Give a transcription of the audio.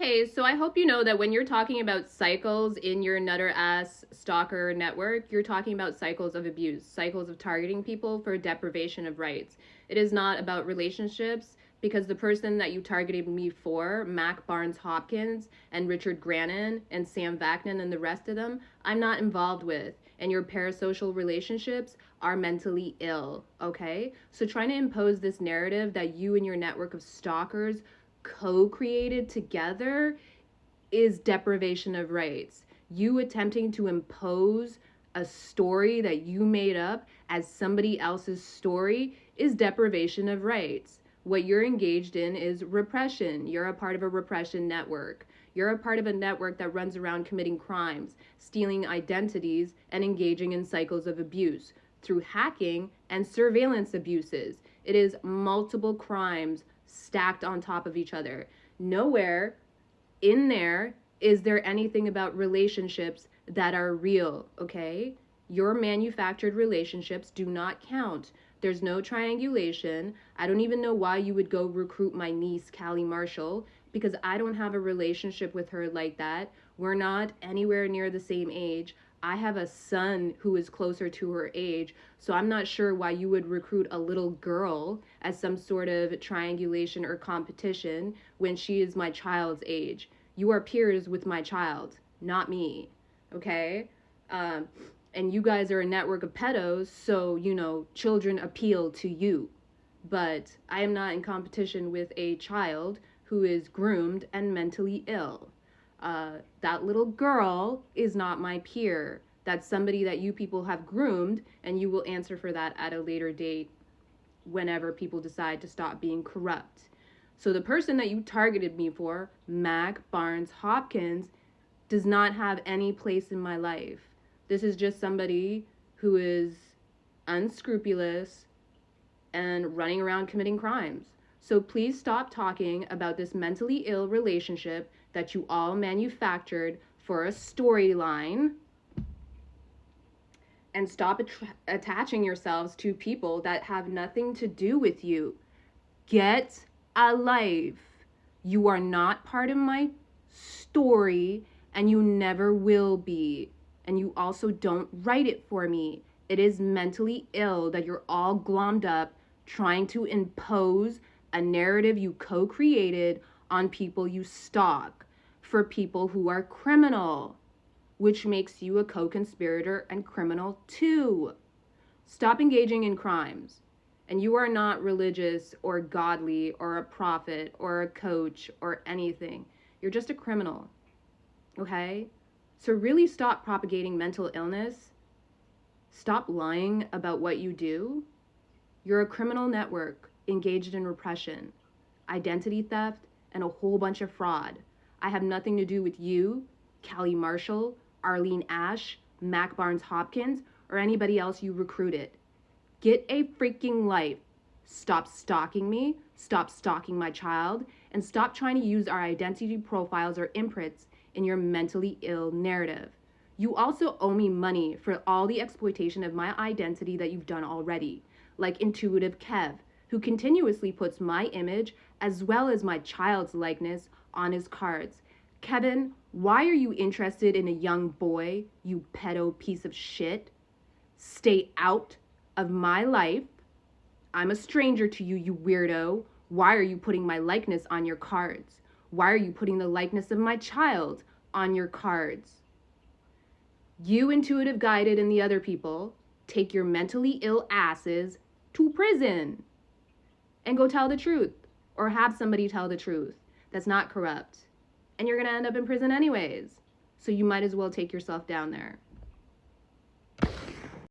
Hey, so I hope you know that when you're talking about cycles in your nutter ass stalker network, you're talking about cycles of abuse, cycles of targeting people for deprivation of rights. It is not about relationships because the person that you targeted me for, Mac Barnes Hopkins and Richard Grannon and Sam Vaknin and the rest of them, I'm not involved with. And your parasocial relationships are mentally ill, okay? So trying to impose this narrative that you and your network of stalkers co-created together is deprivation of rights. You attempting to impose a story that you made up as somebody else's story is deprivation of rights. What you're engaged in is repression. You're a part of a repression network. You're a part of a network that runs around committing crimes, stealing identities, and engaging in cycles of abuse through hacking and surveillance abuses. It is multiple crimes stacked on top of each other. Nowhere in there is there anything about relationships that are real, okay? Your manufactured relationships do not count. There's no triangulation. I don't even know why you would go recruit my niece, Callie Marshall, because I don't have a relationship with her like that. We're not anywhere near the same age. I have a son who is closer to her age, so I'm not sure why you would recruit a little girl as some sort of triangulation or competition when she is my child's age. You are peers with my child, not me, okay? And you guys are a network of pedos, so, children appeal to you. But I am not in competition with a child who is groomed and mentally ill. That little girl is not my peer. That's somebody that you people have groomed, and you will answer for that at a later date whenever people decide to stop being corrupt. So the person that you targeted me for, Mac Barnes Hopkins, does not have any place in my life. This is just somebody who is unscrupulous and running around committing crimes. So please stop talking about this mentally ill relationship that you all manufactured for a storyline, and stop attaching yourselves to people that have nothing to do with you. Get a life. You are not part of my story, and you never will be. And you also don't write it for me. It is mentally ill that you're all glommed up trying to impose a narrative you co-created on people you stalk for people who are criminal, which makes you a co-conspirator and criminal too. Stop engaging in crimes. And you are not religious or godly or a prophet or a coach or anything. You're just a criminal, okay? So really stop propagating mental illness. Stop lying about what you do. You're a criminal network engaged in repression, identity theft, and a whole bunch of fraud. I have nothing to do with you, Callie Marshall, Arlene Ashe, Mac Barnes Hopkins, or anybody else you recruited. Get a freaking life. Stop stalking me, stop stalking my child, and stop trying to use our identity profiles or imprints in your mentally ill narrative. You also owe me money for all the exploitation of my identity that you've done already, like Intuitive Kev, who continuously puts my image as well as my child's likeness on his cards. Kevin, why are you interested in a young boy, you pedo piece of shit? Stay out of my life. I'm a stranger to you, you weirdo. Why are you putting my likeness on your cards? Why are you putting the likeness of my child on your cards? You, Intuitive Guided, and the other people, take your mentally ill asses to prison and go tell the truth, or have somebody tell the truth that's not corrupt. And you're gonna end up in prison anyways. So you might as well take yourself down there.